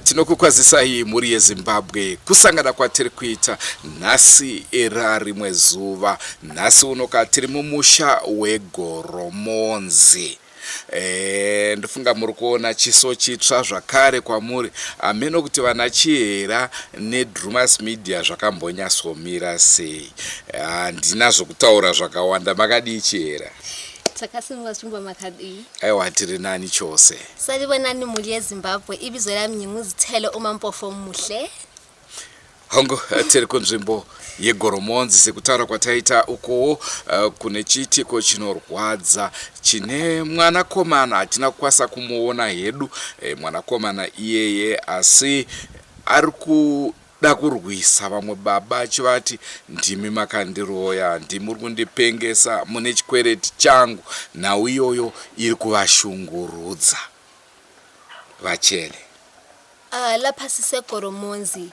Tinokukwazisa hii muri yeZimbabwe kusangana kwatiri kuita nhasi era rimwe zuva. Nhasi unoka tiri mumusha weGoromonzi. Ndofunga muri kuona chiso chitsva zvakare kwamuri ameno kuti vana Chihera neDrumas Media zvakambonyatsomira sei. Handina zvokutaura zvakawanda. Makadii Chihera? Takasimba chumba makadii. Aiwa tiri nani chose. Salibonani muri yeZimbabwe ibizo lami Nyinguzithelo uMampofo Omuhle. Hongo tiri kunzvimbo yeGoromonzi sekutaura kwataita uko kune chiitiko chinorwadza chine mwanakomana hatina kukwasa kumuona hedu mwanakomana iyeye asi ari kuda kurwisa vamwe baba achivati ndimi makandiroya ndimi kundipengesa mune chikwereti changu nhau iyoyo iri kuvashungurudza vachele. Lapha siseGoromonzi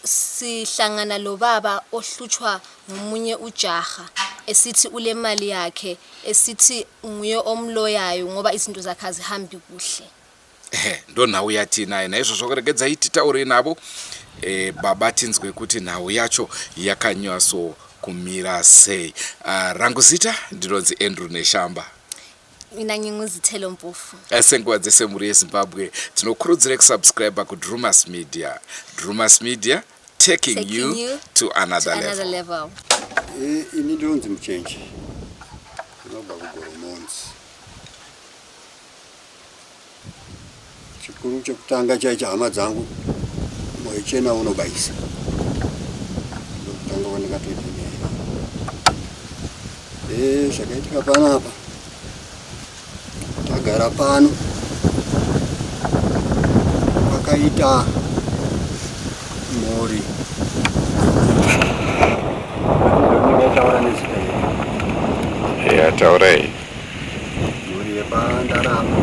sihlangana lo baba ohlutshwa ngomunye ujaha esithi ule mali yakhe esithi nguye omloyayo ngoba izinto zakhe azihambi kuhle. Ndo nhau yatina ina izvo zvokuregedza titaure navo baba tinzwe kuti nhau yacho yakanywaso kumira sei. Rangu zita ndinonzi Andrew Neshamba. Mina Nyinguzithelo Mpofu. Senguva dzese muri yeZimbabwe tinokurudzira kusubscribe kuDrumas Media. Drumas Media taking you to another level. Ini ndonzi Muchenji ndinobva kuGoromonzi. Chikuru chekutanga chaicha hama dzangu moyo chena unobaisa ndokutanga kwandakatoitemera. Zvakaitika panapa tagara pano pakaita mhuri taurai mhuri yepaNdarama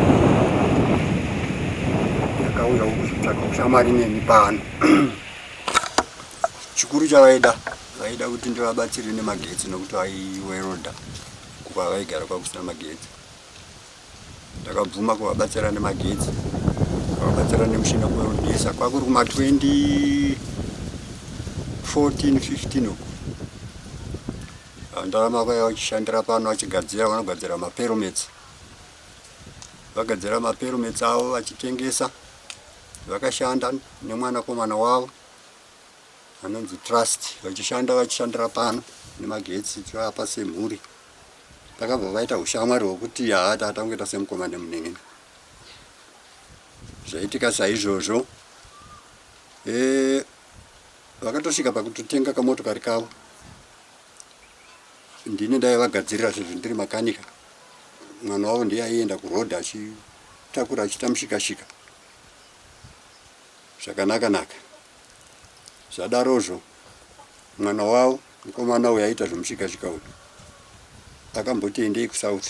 yakauya kuzotsvaka ushamwari neni pano. Chikuru chavaida kuti ndivabatsire nemagetsi nokuti vaiwerodha kuva vaigara kwakusina magetsi. Ndakabvuma kuvabatsira nemagetsi, kuvabatsira nemushina kuwerodhesa kwakuri kuma 2014-15 uko. Ndarama kwaiva vachishandira pano vachigadzira, vanogadzira maperomets. Vagadzira maperomets avo vachitengesa. Vakashanda nemwanakomana wavo anonzi Trust vachishandira pano nemagetsi apa semhuri. Takabva vaita ushamwari hwokuti tatangoita semukoma nemunen'ena. Zvaitika saizvozvo vakatosvika pakutotenga kamotokari kavo. Ndini ndaivagadzirira sezvo ndiri makanika. Mwana wavo ndiye aienda kurodha achitakura achiita mushikashika. Zvakanaka. Zvadarozvo mwana wavo mukomana uyu aiita zvemushikashika uyu akamboti endei kuSouth.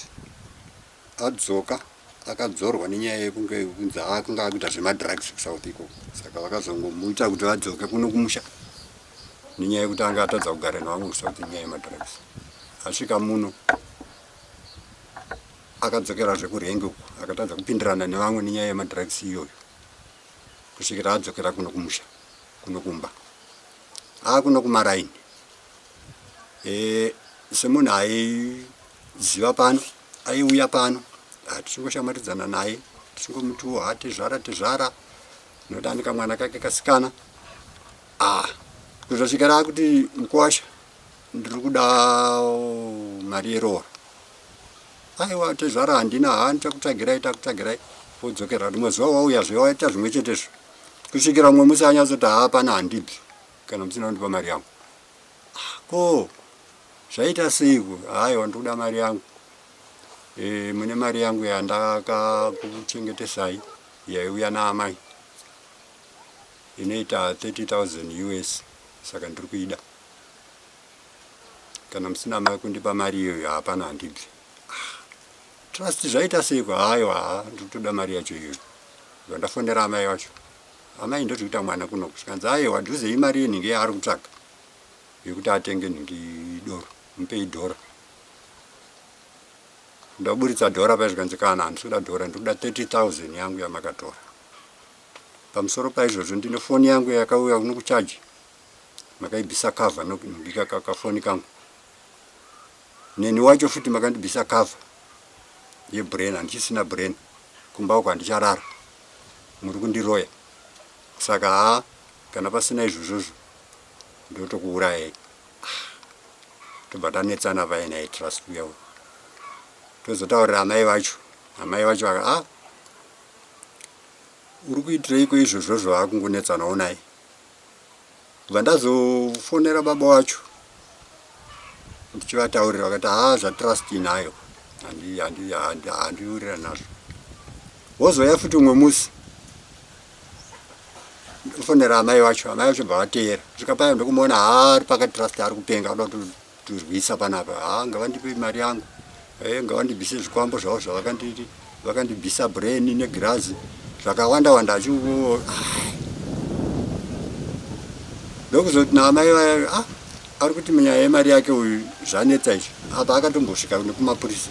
Adzoka akadzorwa nenyaya yekunge akanga akuita zvemadrugs kuSouth ikoko. Saka vakazongomuita kuti adzoke kuno kumusha nenyaya yekuti anga atadza kugara nevamwe kuSouth nenyaya yemadrugs. Asvika muno akadzokera zvekuRenge uko akatadza kupindirana nevamwe nenyaya yemadrugs iyoyo kusvikira adzokera kuno kumusha kuno kumba. Kuno kumaraini. Semunhu aiziva pano aiuya pano tichingoshamwaridzana naye tichingomutiwo tezvara nokuti ane kamwana kake kasikana. Kuzosvikira kuti Mukwasha ndiri kuda mari yerohwa. Aiwa tezvara handina takutsvagirai podzokera rimwe zuva wauyazve waita zvimwe chetezvo kusvikira mumwe musi anyatsoti pana handibvi kana musina kundipa mari yangu. ko zvaita seiko? Haiwa, ndoda mari yangu. Mune mari yangu yandakakuchengetesai yaiuya naamai inoita 30,000 US, saka ndiri kuida. Kana musina mai kundipa mari iyoyo hapana handibvi. Trust zvaita seiko? Haiwa, ndinotoda mari yacho iyoyo. Ndofonera amai vacho. Amai ndoti kuita mwana kuno kusvikanzi aiwa dhuzei mari yenhingi yaari kutsvaga yekuti atenge nhingi doro, mupei dhora. Ndaburitsa dhora paizvikanzi kana handikuda dhora, ndikuda 30,000 yangu yamakatora. Pamusoro paizvozvo ndine foni yangu yakauya kuno kuchaji, makaibvisa cover nokundika kakafoni kangu. Neni wacho futi makandibvisa cover yebrain, handichisina brain. Kumba uko handicharara, muri kundiroya. Saka kana pasina izvozvozvo ndotokuurayai. Tobva tanetsana painai trust uyawo. Tozotaurira amai vacho. Amai vacho uri kuitireiko izvozvozvo vakungonetsanawo naye. Kubva ndazofonera baba wacho ndichivataurira, vakati zvatrust inayo handiurira nazvo. Wozoya futi umwe musi ndofonera amai vacho bva vateera. Svika paya ndokumuona ari pakatrust ari kupenga, ada kutirwisa panapa. Ngavandipe mari yangu, ngavandibvise zvikwambo zvavo zvavakandibvisa brain negirazi zvakawanda wanda achiwo. Ndokuzoti naamai vaya ari kuti munyaya yemari yake uyu zvanetsa izvi. Apa akatombosvika nekumapurisa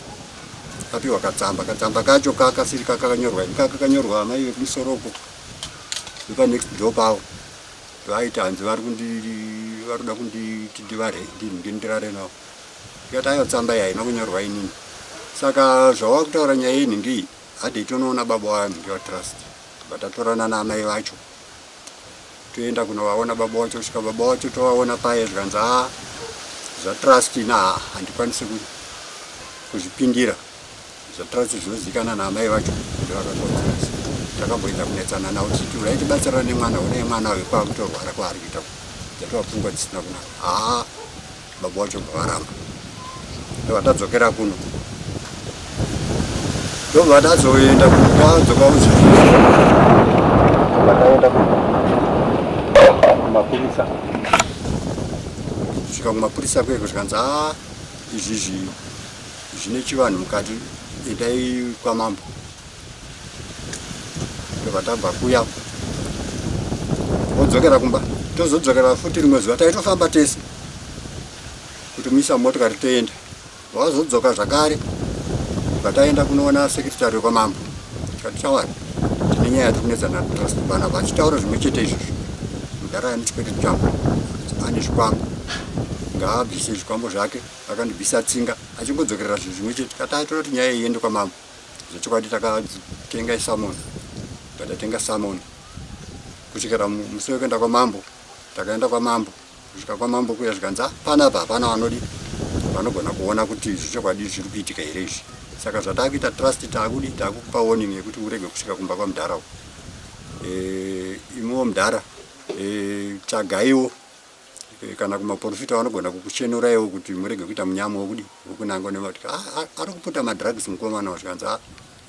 apiwa katsamba kacho kakasiri kakanyorwa amai vekumusoroko vepa next door pavo. Vaiti hanzi varikuda kunditi ndirare navo. Tikati aiwa tsamba iyi haina kunyorwa inini. Saka zvawakutaura nyaya yenhingi iyi hadei tonoona baba wanhingi watrust. Batatorana naamai vacho toenda kunovaona baba wacho. Kusvika baba wacho tovaona paya zvikanzi zvatrust handikwanisi kuzvipindira. Zvatrust zvinozikana naamai vacho ndovakakodzeresa. Takamboita kunetsana navo tichiti urai tibatsirana nemwana, une mwana wekwakutorwara kwaari kuita dzatova dzisina kunaka. Baba wacho bvavaramba. Ndobva tadzokera kuno. Ndobva tazoenda tadzoka taenda kumapurisa. Kusvika kumapurisa kweko zvikanzi izvi zvine chivanhu mukati, endai kwamambo. Ndobva tabva kuya odzokera kumba. Tozodzokera futi rimwe zuva taitofamba tese kutumisa motokari toenda. Wazodzoka zvakare bataenda kunoona sekretari wekwamambo. Tikati shawari tine nyaya yatikunetsana trust panapa. Achitaura zvimwe chete izvozvo. Mudhara nechikwetu changu ane zvikwambo, ngaabvise zvikwambo zvake. Akandibvisa tsinga achingodzokerera zvinhu zvimwe chete. Tikati toroti nyaya iende kwamambo. Zvechokwadi takatenga salmon. Takatenga salmon kusvikira musi wekuenda kwamambo. Takaenda kwamambo. Kusvika kwamambo kuya zvikanzi panapa hapana vanogona kuona kuti zvechokwadi zviri kuitika here izvi. Saka zvatakuita trust takukupa warning yekuti urege kusvika kumba kwamudhara. Imiwo mudhara tsvagaiwo kana kumaprofita vanogona kukuchenuraiwo kuti murege kuita munyamo wokunanga nemati ari kupota madrugs mukomana wazvikanzi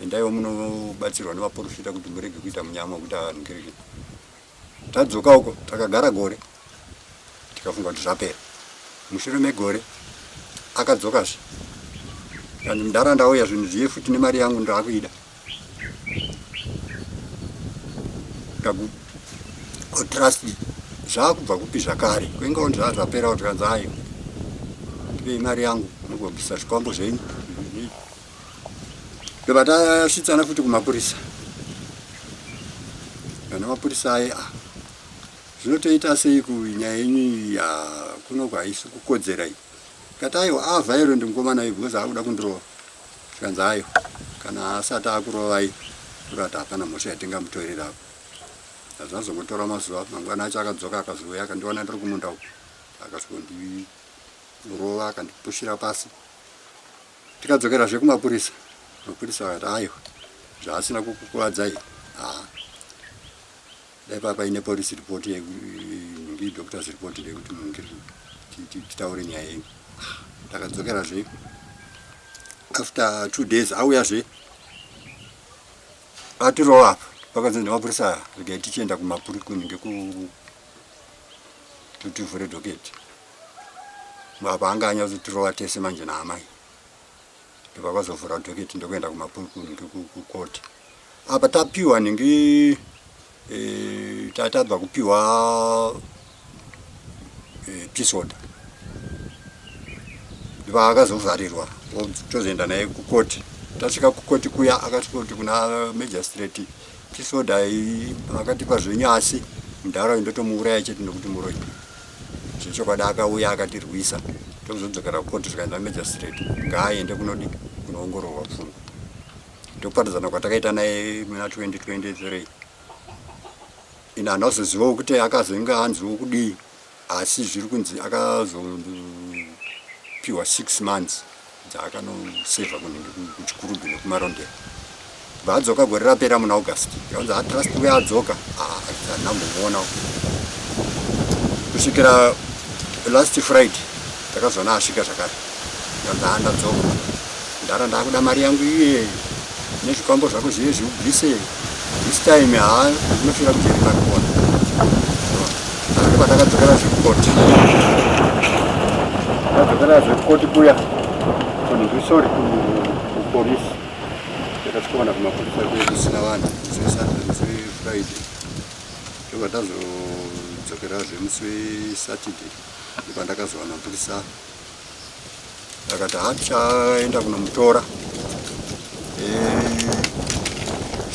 endaiwo munobatsirwa nemaprofita kuti murege kuita munyamo wekuti vanhu. Tadzoka uko takagara gore tikafunga kuti zvapera. Mushure megore akadzokazve kandi mudhara ndauya zvinhu zviye futi nemari yangu ndaakuida. Trust zvakubva kupi zvakare kwengawo zvapera kuti kanzi ayo ndipei mari yangu mugobvisa zvikwambo zvenyu. Ndobva tasvitsana futi kumapurisa. Kana mapurisa aya zvinotoita sei kunyaya yenyu kunogwa haisi kukodzera iyi. Kati aiwa violent mukomana uyu because akuda kundirova. Zvikanzi ayo kana asati akurovai kurati hapana mhosva yatingamutorera apo. Zvazongotora mazuva mangwana acho akadzoka akazouya akandiona ndiri kumunda uko. Akazondirova akandipushira pasi. Tikadzokerazve kumapurisa. Mapurisa akati aiwa zvaasina kukukuwadzai. Dai paine police report yedoctor's report yekuti titaure nyaya yenyu. Takadzokerazve after 2 days auyazve atirowo apa pakazonzi nemapurisa regai tichienda kumapurikuni ngekuti tivhure dhoketi apa anga anyatsotirowa tese manje naamai ndopakazovhura dhoketi ndokuenda kumapurikuni ngekukoti apa tapiwa ningi tatabva kupiwa pisoda ndopakazovharirwa tozoenda naye kukoti. Tasvika kukoti kuya akati kuti kuna magistrate pisoda akatipa zvenyasi mundaro indotomuuraya chete nokuti muroyi zvechokwadi akauya akatirwisa tozodzokera kukoti zvikaenda magistrate ngaaende kunodi kunoongororwa pfungwa. Ndokupatidzana kwatakaita naye muna 2023 ina anozozivawo kuti akazonge anziwo kudii asi zviri kunzi akazopiwa 6 months dzaakanosevha kunenge kuchikurubhi nekumarondera vaadzoka gore rapera muna August yaunzi atrust uye adzoka anambomuona kusvikira last Friday takazona asvika zvakare yaunzi andadzoka ndara ndakuda mari yangu iye nezvikwambo zvako zviye zviubvise this time unofira kujeri pakona patakadzokera zvekukoti takadzokera zvekukoti kuya sorry kupolisi takasvikawana kumapolisa kusina vanhu Friday ndobva tazodzokera zvemusi weSaturday ndopandakazowana mapurisa akati tichaenda kunomutora.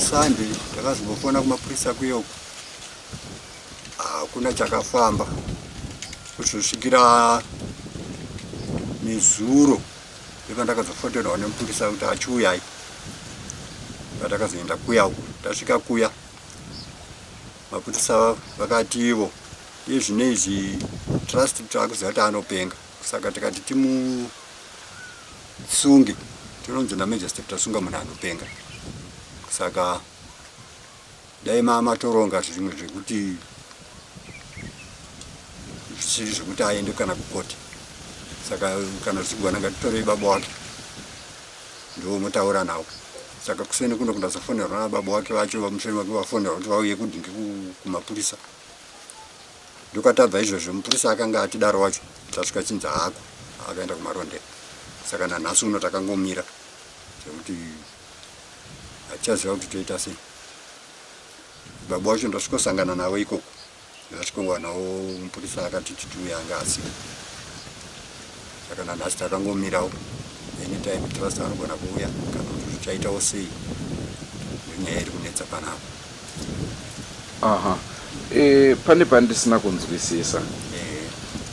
Sunday ndakazombofona kumapurisa kuyoko hakuna chakafamba kusvikira nezuro ndopandakazofoterwa nemupurisa kuti achiuyai patakazoenda kuya uko. Tasvika kuya mapurisa vakati ivo iye zvino izvi trust taakuziva kuti anopenga saka tikati timusunge tinonzi namajistrate tasunga munhu anopenga saka dai matoronga zvimwe zvekuti zviri zvekuti aende kana kukoti saka kana zvichigwana ngatitorei baba wake ndo mutaura nawo saka kuseni kuno kundazofonerwa nababa wake vacho vamusori wake vafonerwa kuti vauye kudhingi kumapurisa ndokatabva izvozvo mupurisa akanga atidaro wacho tasvika chinzi haako akaenda kumarondera saka nanhasi uno takangomira zvekuti hatichaziva kuti toita sei. Baba wacho ndasvikosangana nawo ikoko ndasvikongwanawo mupurisa akati tituye anga asika saka nanhasi takangomirawo anytime trust anogona kuuya kana kuti zvichaitawo sei nyaya iri kunetsa panapa. Pane pandisina kunzwisisa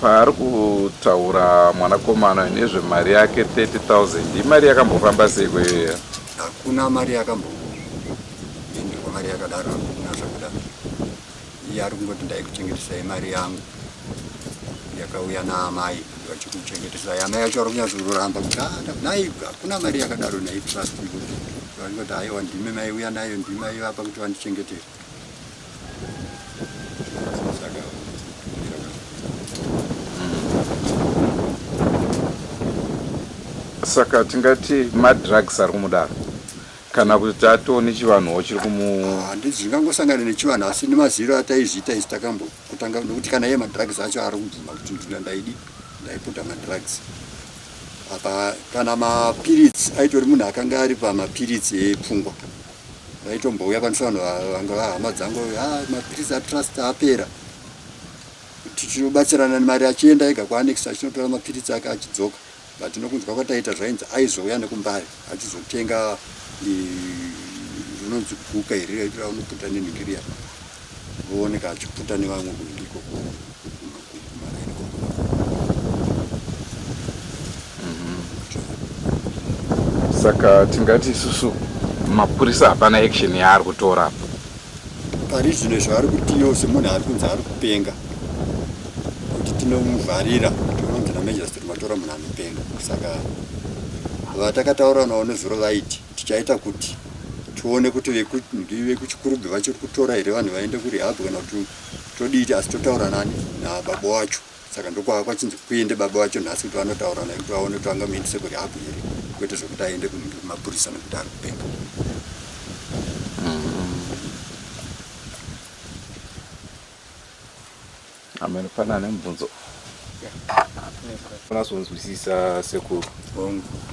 paari kutaura mwanakomana nezvemari yake 30,000 imari yakambofamba sei kweyoya? Hakuna mari yakamboenderwa mari yakadaro hakuna zvakudaro. Iye ari kungoti ndaikuchengeteresa mari yangu yakauya naamai vachikuchengeteresa amai yacho ari kunyazoramba kuti nai hakuna mari yakadaro nai trust vangoti haiwa ndime mai uya nayo ndime mai vapa kuti vandichengetere saka tingati madrugs ari kumudaro kana kuti tatoone chivanhuwo chiri handiti zvingangosangana nechivanhu asi nemaziro ataizviita isi takambokutanga nokuti kana iye madrugs acho ari kubvuma kuti ndaiputa madrugs apa kana mapirits aitori munhu akanga ari pamapirits epfungwa vaitombouya panisa vanhu vanga vahama dzangu mapirits atrust apera tichinobatsirana nemari achienda ega kuanex achinotora mapirits ake achidzoka but nokunzwa kwataita zvainzi aizouya nekumbari achizotenga rinonzi guka iri raunoputa nenhingiriya vooneka achiputa nevamwe kuiko saka tingati isusu mapurisa hapana action yaari kutora apo pari zvino zvavari kutiyo semunhu ari kunzi ari kupenga kuti tinomuvharira tinonzi namajistrate matora munhu anopenga saka vatakataura nawo nezuro vaiti tichaita kuti tione kuti vekuchikurubhi vachiri kutora here vanhu vaende kurehab kana kuti toditi asi totaura nani nababa wacho saka ndokwachinzi kuende baba wacho nhasi kuti vanotaura naye kuti vaone kuti vangamuendise kuri abvuyere kwete zvokuti aende kumapurisa nekuti ari kupenga. Amene pana nemubvunzo unazonzwisisa sekuru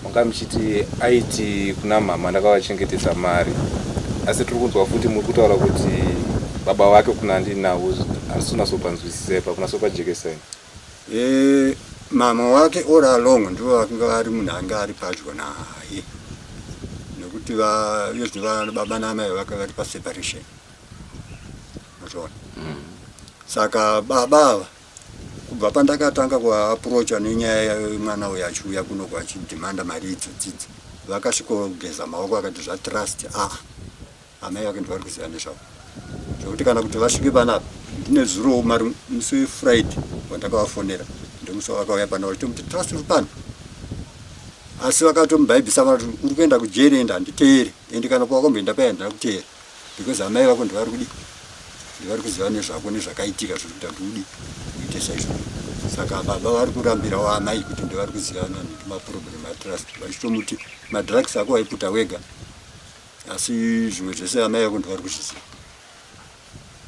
manga muchiti aiti kuna mama ndakavachengetedza mari, asi tiri kunzwa futi muri kutaura kuti baba wake kuna ndinawo asi unasopanzwisisepa kunasopajekesai. Mama wake all along ndiwo akanga ari munhu anga ari padyo naye nekuti iyo zvino baba namai vake vari paseparation matoona. Saka baba kubva pandakatanga kuaprocha nenyaya yemwana uyo achiuya kuno kwachidhimanda mari idzodzidzi vakasvikogeza maoko akati zvatrust amai vake ndivari kuziva nezvavo zvokuti kana kuti vasvike panapa ndine zuro musi wefriday wandakavafonera ndomusi wavakauya pana vachitomuti trust uri pano, asi vakatomubhaibhisa vati uri kuenda kujeri ende handiteere ende kana pawakamboenda paya handina kuteera because amai vako ndivari kudi ndivari kuziva nezvako nezvakaitika zviri kuita kuti udi uite saizvo. Saka baba vari kurambirawo amai kuti ndivari kuzivana nemaproblem atrust vachitomuti madrugs ako waiputa wega, asi zvimwe zvese amai vako ndivari kuzviziva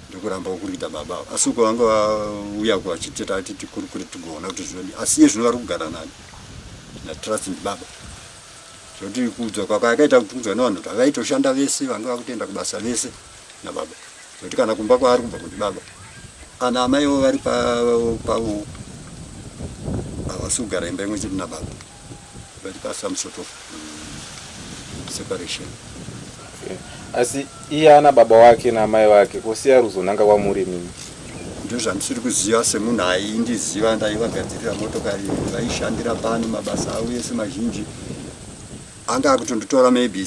ndokuramba kukuita baba. Asi uko vanga vauya vachiteta atiti kuri kuri tigoona kuti zvinodi, asi iye zvino vari kugara nani natrust ndibaba zvokuti kuudzwa kwako akaita kutunzwa nevanhu kuti avaitoshanda vese vanga vakutoenda kubasa vese nababa zvokuti kana kumba kwaari kubva kuti baba ana amaivo vari pavo havasi kugara imba imwe chete nababa vari pasome sort of separation. Asi iye ana baba wake naamai vake kusiya ruzonanga kwamuri mimi ndo zvandisiri kuziva semunhu aindiziva ndaivagadzirira motokari vaishandira pano mabasa avo ese mazhinji anga akutonditora maybe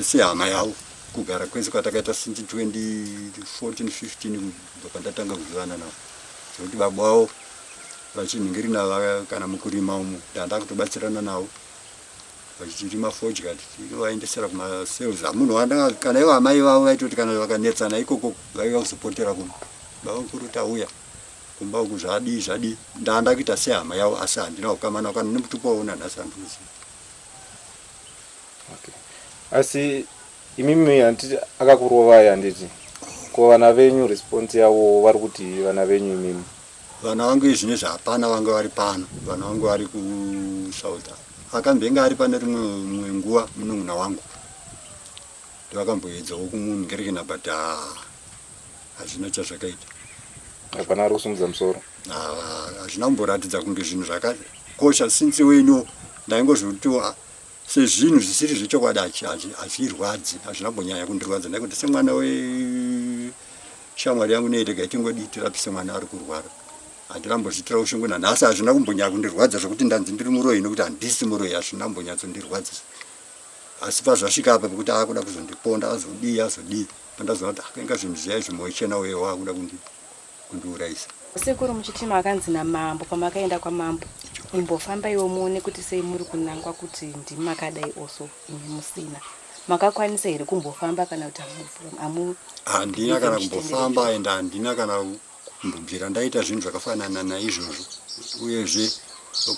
sehama yavo kugara kwese kwatakaita since 2014-15 kubva pandatanga kuzivana navo zvokuti baba vavo vachinhingirina kana mukurima umo ndandakutobatsirana navo vachirima fodya tivaendesera kumasales munhu kana ivo amai vavo vaitoti kana vakanetsana ikoko vaiva kuzopotera kuno baba mukuru kuti auya kumba uku zvadii ndanda kuita sehama yavo asi handina kukamana kana nemutupo waona nhasi handikuziva. Asi imimi handiti akakurovai handiti ko vana venyu response yavo vari kuti vana venyu imimi vana vangu izvine zvapana vanga vari pano vana vangu vari kusouth akambenga ari pane rimwe nguva munun'una wangu ndivakamboedzawo kumungerekena but hazvina chazvakaita hapana ari kusumudza musoro hazvina kumboratidza kunge zvinhu zvakakosha since wenyu ndaingozvutiwa sezvinhu zvisiri zvechokwadi hazvirwadzi hazvina kumbonyanya kundirwadza nekuti semwana weshamwari yangu neitega itingodi tirapise mwana ari kurwara handilambozvitira ushungu nanhasi hazvina kumbonyanya kundirwadza zvokuti ndanzi ndiri muroyi nokuti handisi muroyi hazvina kumbonyatsondirwadzisa asi pazvasvika apa pekuti akuda kuzondiponda azodii pandazoona kuti akainga zvinhu zviya zvimoichena uye waakuda kundiurayisa. Sekuru muchitima akanzi namambo pamakaenda kwamambo imbofamba iwo muone kuti sei muri kunangwa kuti ndimi makadai oso imi musina makakwanisa here kumbofamba kana kuti handina kana kumbofamba ende handina kana kumbobvira ndaita zvinhu zvakafanana naizvozvo uyezve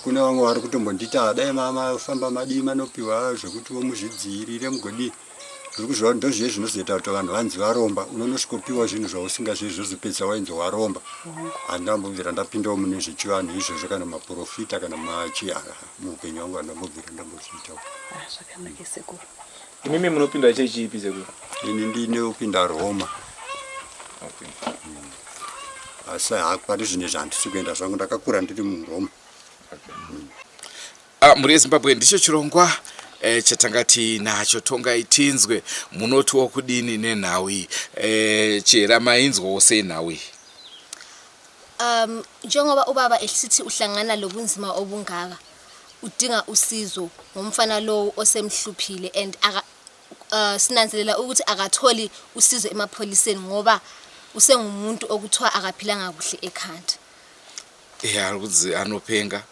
kune vamwe vari kutombonditi dai mama famba madii manopiwa zvekuti muzvidziirire mugodii zviri kuzviva ndo zviye zvinozoita kuti vanhu vanzi varomba unonosvikopiwa zvinhu zvausingazivi zvozopedza wainzi waromba. Handambobvira ndapindawo mune zvechivanhu izvozvo kana maprofita kana muupenyu wangu handambobvira ndambozviitawo. Zvakanaka sekuru. imimi munopinda chechi ipi sekuru? Ini ndinopinda Roma. Asi hapari zvine zvandisi kuenda zvangu ndakakura ndiri muRoma. Muri yeZimbabwe ndicho chirongwa chatangati nacho tongai tinzwe munotiwo kudini nenhawi chera mainzwawo senhawi. Njengoba ubaba esithi uhlangana lobunzima obungaka udinga usizo ngomfana lo osemhluphile and sinanzelela ukuthi akatholi usizo emapholiseni ngoba usengumuntu okuthiwa akaphilanga kuhle ekhanda. Arikudzi anopenga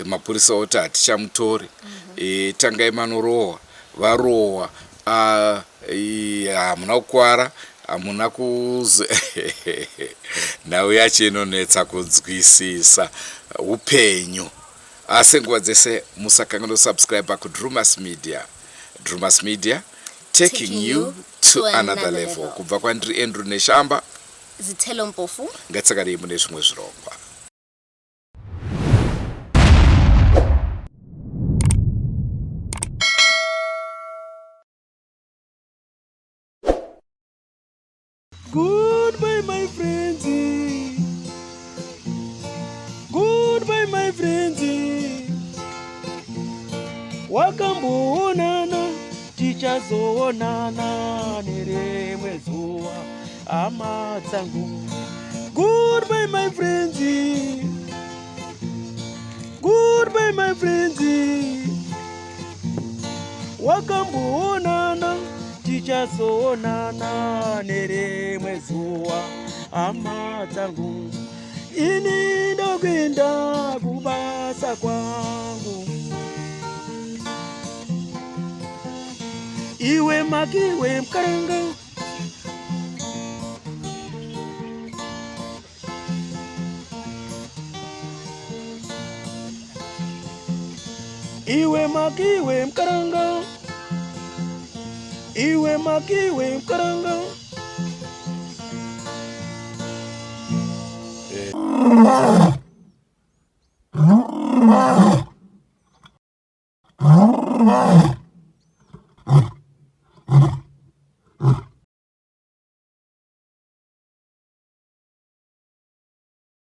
mapurisa oti hatichamutori tangai manorohwa varohwa hamuna kukwara hamuna kuzi nhau yacho inonetsa kunzwisisa upenyu. Asi nguva dzese musakanganwa kusubscribe kuDrumas Media. Drumas Media, taking you to another level. Kubva kwandiri Andrew Neshamba, Zithelo Mpofu, ngatsakadei mune zvimwe zvirongwa. Goodbye, my friends. Goodbye, my friends. Wakamboonana, tichazoonana nerimwe zuva, hama dzangu. Goodbye, my friends. Goodbye, my friends. Wakamboonana, tichazoonana nerimwe zuva, hama dzangu. Ini ndokwenda kubasa kwangu. Iwe makiwe mkaranga, iwe makiwe mkaranga, iwe makiwe mkaranga.